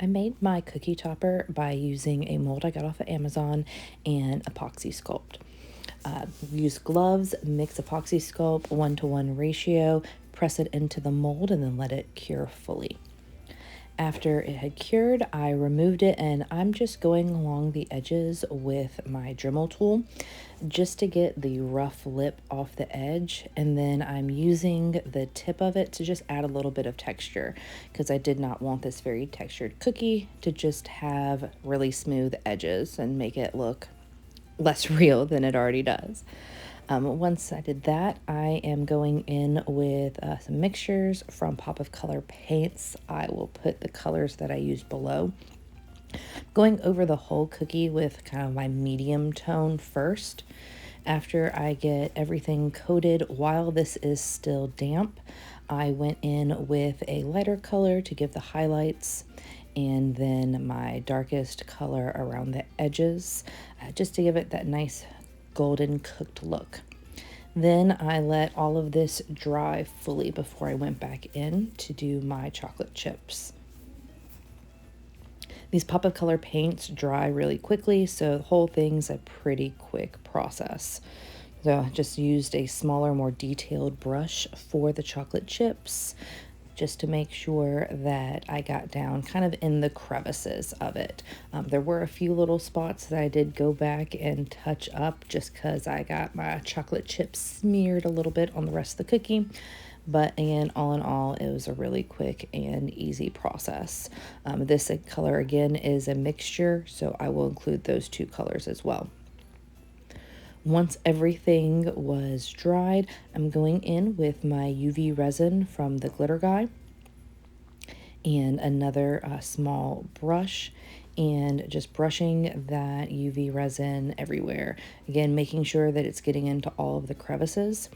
I made my cookie topper by using a mold I got off of Amazon and Epoxie Sculpt. Use gloves, mix Epoxie Sculpt 1-to-1 ratio, press it into the mold, and then let it cure fully. After it had cured, I removed it, and I'm just going along the edges with my Dremel tool just to get the rough lip off the edge, and then I'm using the tip of it to just add a little bit of texture because I did not want this very textured cookie to just have really smooth edges and make it look less real than it already does. Once I did that, I am going in with some mixtures from Pop of Color paints. I will put the colors that I used below. Going over the whole cookie with kind of my medium tone first. After I get everything coated, while this is still damp, I went in with a lighter color to give the highlights, and then my darkest color around the edges, just to give it that nice golden cooked look. Then I let all of this dry fully before I went back in to do my chocolate chips. These Pop of Color paints dry really quickly, so the whole thing's a pretty quick process. So I just used a smaller, more detailed brush for the chocolate chips, just to make sure that I got down kind of in the crevices of it. There were a few little spots that I did go back and touch up just because I got my chocolate chips smeared a little bit on the rest of the cookie. But again, all in all, it was a really quick and easy process. This color again is a mixture, so I will include those two colors as well. Once everything was dried, I'm going in with my UV resin from the glitter guy and another small brush, and just brushing that UV resin everywhere. Again, making sure that it's getting into all of the crevices.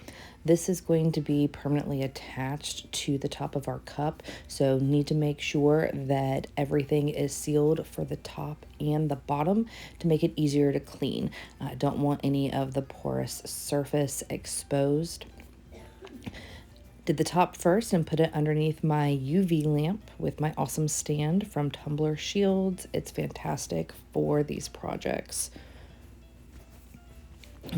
This is going to be permanently attached to the top of our cup, so need to make sure that everything is sealed for the top and the bottom to make it easier to clean. I don't want any of the porous surface exposed. Did the top first and put it underneath my UV lamp with my awesome stand from Tumbler Shields. It's fantastic for these projects.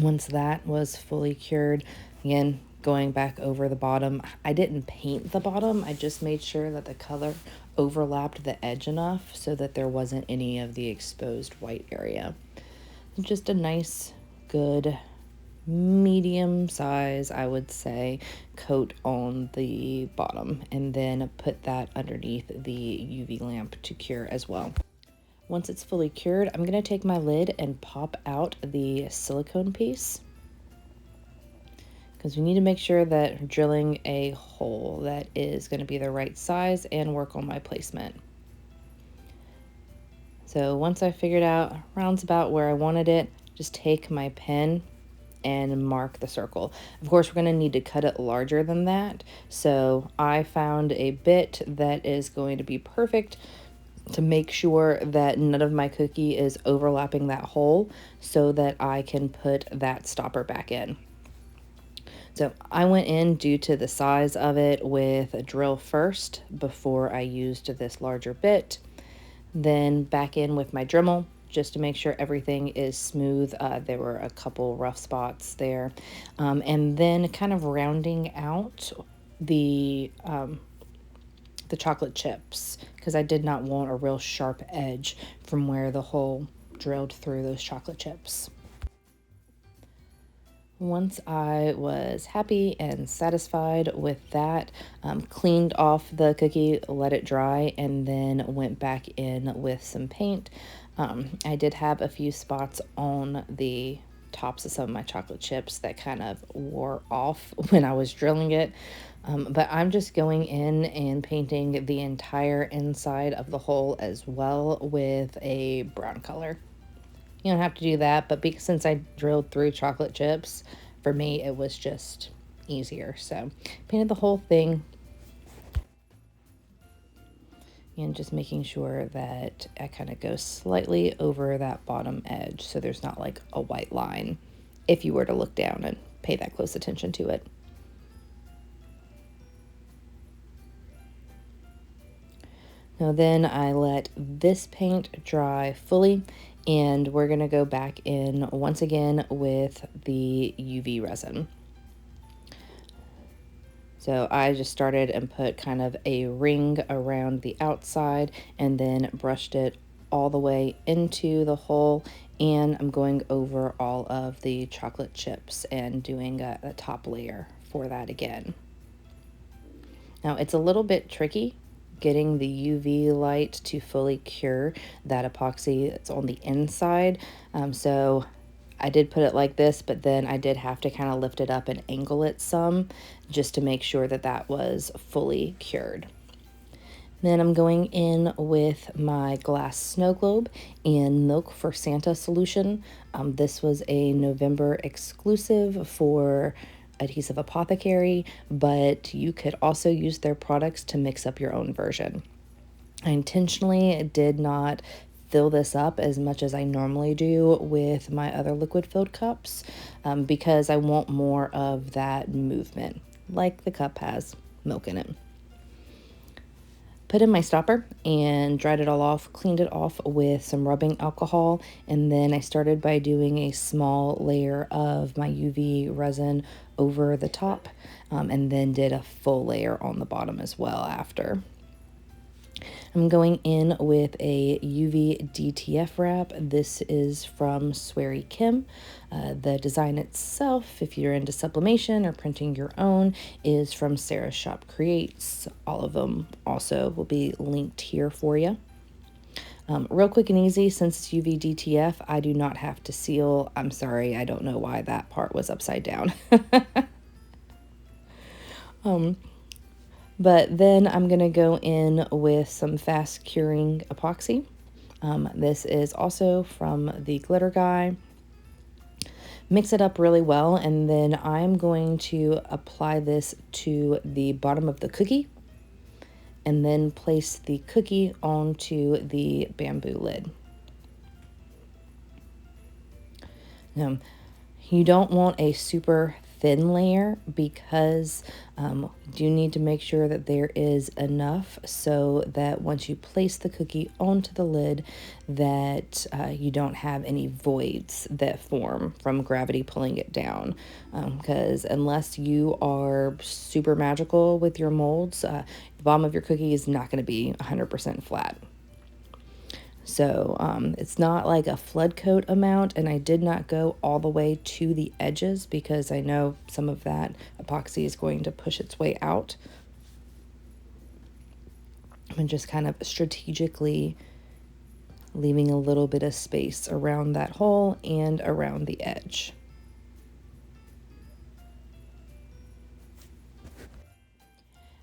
Once that was fully cured, again, going back over the bottom, I didn't paint the bottom. I just made sure that the color overlapped the edge enough so that there wasn't any of the exposed white area. Just a nice, good, medium size, I would say, coat on the bottom, and then put that underneath the UV lamp to cure as well. Once it's fully cured, I'm going to take my lid and pop out the silicone piece, because we need to make sure that we're drilling a hole that is going to be the right size and work on my placement. So once I figured out rounds about where I wanted it, just take my pen and mark the circle. Of course, we're going to need to cut it larger than that, so I found a bit that is going to be perfect to make sure that none of my cookie is overlapping that hole, so that I can put that stopper back in. So I went in, due to the size of it, with a drill first before I used this larger bit, then back in with my Dremel just to make sure everything is smooth. There were a couple rough spots there, and then kind of rounding out the chocolate chips, because I did not want a real sharp edge from where the hole drilled through those chocolate chips. Once I was happy and satisfied with that, cleaned off the cookie, let it dry, and then went back in with some paint. I did have a few spots on the tops of some of my chocolate chips that kind of wore off when I was drilling it. But I'm just going in and painting the entire inside of the hole as well with a brown color. You don't have to do that, but since I drilled through chocolate chips, for me it was just easier. So painted the whole thing, and just making sure that I kind of go slightly over that bottom edge so there's not like a white line if you were to look down and pay that close attention to it. Now then I let this paint dry fully, and we're going to go back in once again with the UV resin. So I just started and put kind of a ring around the outside and then brushed it all the way into the hole, and I'm going over all of the chocolate chips and doing a top layer for that again. Now it's a little bit tricky getting the UV light to fully cure that epoxy that's on the inside. So I did put it like this, but then I did have to kind of lift it up and angle it some just to make sure that that was fully cured. Then I'm going in with my glass snow globe and Milk for Santa solution. This was a November exclusive for Adhesive Apothecary, but you could also use their products to mix up your own version. I intentionally did not fill this up as much as I normally do with my other liquid filled cups because I want more of that movement, like the cup has milk in it. Put in my stopper and dried it all off, cleaned it off with some rubbing alcohol, and then I started by doing a small layer of my UV resin over the top, and then did a full layer on the bottom as well after. I'm going in with a UV DTF wrap. This is from Swery Kim. The design itself, if you're into sublimation or printing your own, is from Sarah's Shop Creates. All of them also will be linked here for you. Real quick and easy, since it's UV DTF, I do not have to seal. I'm sorry, I don't know why that part was upside down. But then I'm going to go in with some fast curing epoxy. This is also from the Glitter Guy. Mix it up really well, and then I'm going to apply this to the bottom of the cookie and then place the cookie onto the bamboo lid. You don't want a super thin layer because you need to make sure that there is enough so that once you place the cookie onto the lid that you don't have any voids that form from gravity pulling it down, because unless you are super magical with your molds, the bottom of your cookie is not going to be 100% flat. So it's not like a flood coat amount, and I did not go all the way to the edges because I know some of that epoxy is going to push its way out. And just kind of strategically leaving a little bit of space around that hole and around the edge.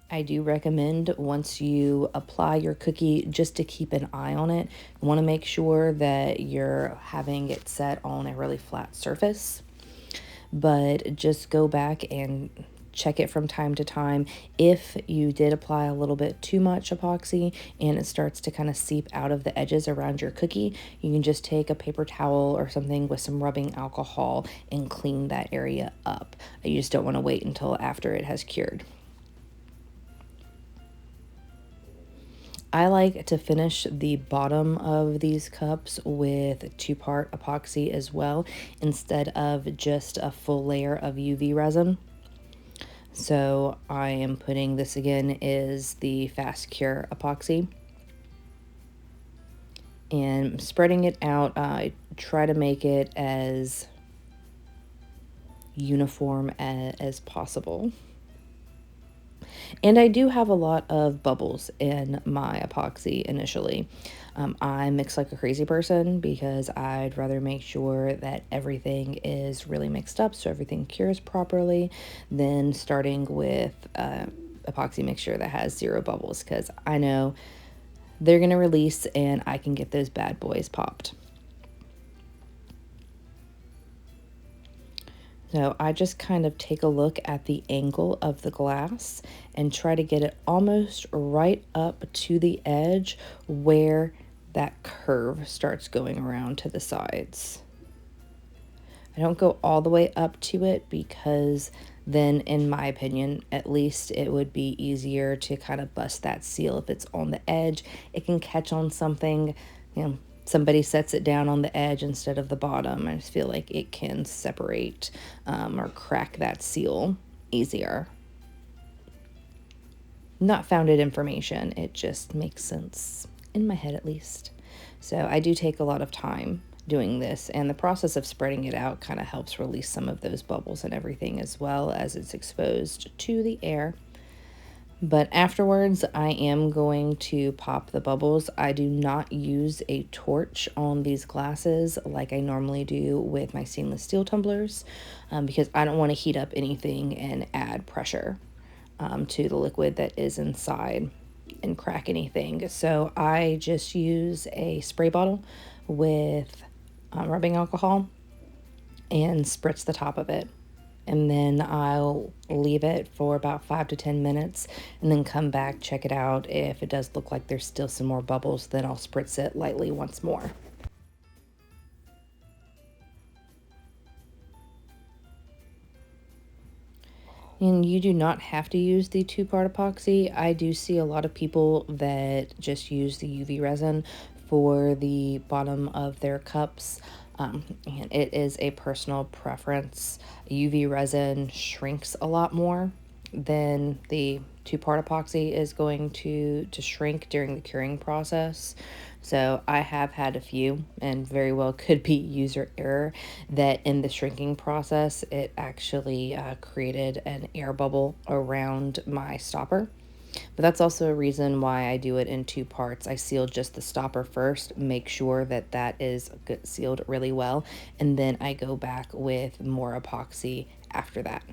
I do recommend once you apply your cookie just to keep an eye on it. You want to make sure that you're having it set on a really flat surface, but just go back and check it from time to time. If you did apply a little bit too much epoxy and it starts to kind of seep out of the edges around your cookie, you can just take a paper towel or something with some rubbing alcohol and clean that area up. You just don't want to wait until after it has cured. I like to finish the bottom of these cups with two-part epoxy as well, instead of just a full layer of UV resin. So I am putting, this again is the Fast Cure epoxy, and spreading it out. I try to make it as uniform as possible. And I do have a lot of bubbles in my epoxy initially. I mix like a crazy person because I'd rather make sure that everything is really mixed up so everything cures properly than starting with epoxy mixture that has 0 bubbles, because I know they're going to release and I can get those bad boys popped. So I just kind of take a look at the angle of the glass and try to get it almost right up to the edge where that curve starts going around to the sides. I don't go all the way up to it because then in my opinion, at least, it would be easier to kind of bust that seal. If it's on the edge, it can catch on something, somebody sets it down on the edge instead of the bottom. I just feel like it can separate or crack that seal easier. Not founded information, it just makes sense in my head at least. So I do take a lot of time doing this, and the process of spreading it out kind of helps release some of those bubbles and everything, as well as it's exposed to the air. But afterwards, I am going to pop the bubbles. I do not use a torch on these glasses like I normally do with my stainless steel tumblers, because I don't want to heat up anything and add pressure to the liquid that is inside and crack anything. So I just use a spray bottle with rubbing alcohol and spritz the top of it. And then I'll leave it for about 5 to 10 minutes and then come back, check it out. If it does look like there's still some more bubbles, then I'll spritz it lightly once more. And you do not have to use the two-part epoxy. I do see a lot of people that just use the UV resin for the bottom of their cups. And it is a personal preference. UV resin shrinks a lot more than the two-part epoxy is going to shrink during the curing process. So I have had a few, and very well could be user error, that in the shrinking process it actually created an air bubble around my stopper. But that's also a reason why I do it in two parts. I seal just the stopper first, make sure that that is sealed really well, and then I go back with more epoxy after that.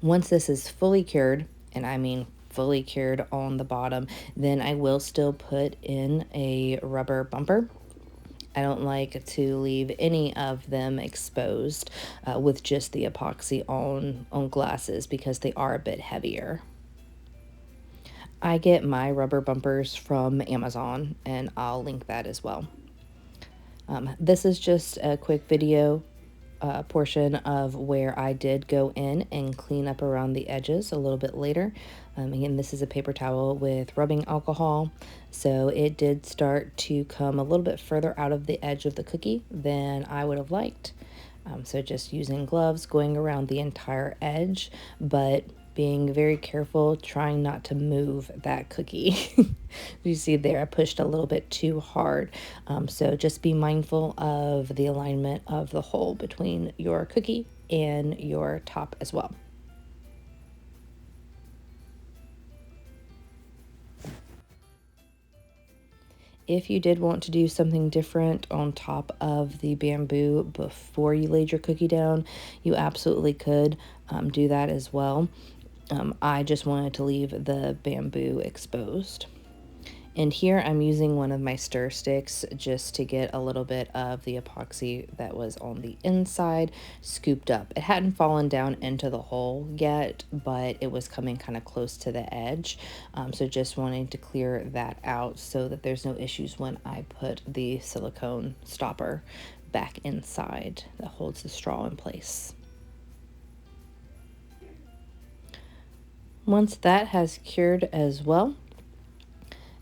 Once this is fully cured, and I mean fully cured on the bottom, then I will still put in a rubber bumper. I don't like to leave any of them exposed with just the epoxy on glasses, because they are a bit heavier. I get my rubber bumpers from Amazon, and I'll link that as well. This is just a quick video portion of where I did go in and clean up around the edges a little bit later. Again, this is a paper towel with rubbing alcohol, so it did start to come a little bit further out of the edge of the cookie than I would have liked. So just using gloves, going around the entire edge, but being very careful, trying not to move that cookie. You see there, I pushed a little bit too hard. So just be mindful of the alignment of the hole between your cookie and your top as well. If you did want to do something different on top of the bamboo before you laid your cookie down, you absolutely could do that as well. I just wanted to leave the bamboo exposed. And here I'm using one of my stir sticks just to get a little bit of the epoxy that was on the inside scooped up. It hadn't fallen down into the hole yet, but it was coming kind of close to the edge. So just wanting to clear that out so that there's no issues when I put the silicone stopper back inside that holds the straw in place. Once that has cured as well,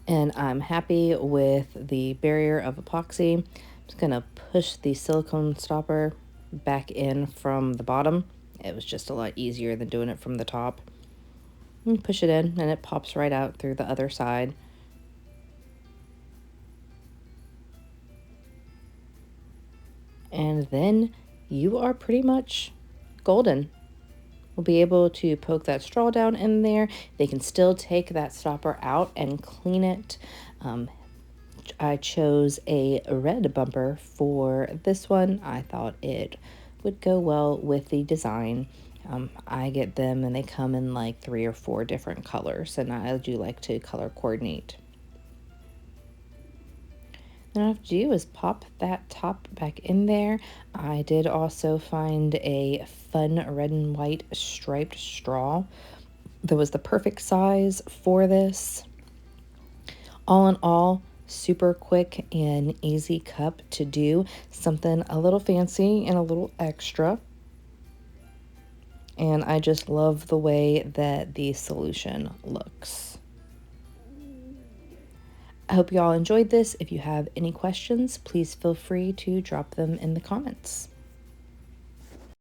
and I'm happy with the barrier of epoxy, I'm just gonna push the silicone stopper back in from the bottom. It was just a lot easier than doing it from the top. And push it in, and it pops right out through the other side. And then you are pretty much golden. We'll be able to poke that straw down in there. They can still take that stopper out and clean it. I chose a red bumper for this one. I thought it would go well with the design. I get them and they come in like 3 or 4 different colors, and I do like to color coordinate. Then all I have to do is pop that top back in there. I did also find a fun red and white striped straw that was the perfect size for this. All in all, super quick and easy cup to do. Something a little fancy and a little extra. And I just love the way that the solution looks. I hope you all enjoyed this. If you have any questions, please feel free to drop them in the comments.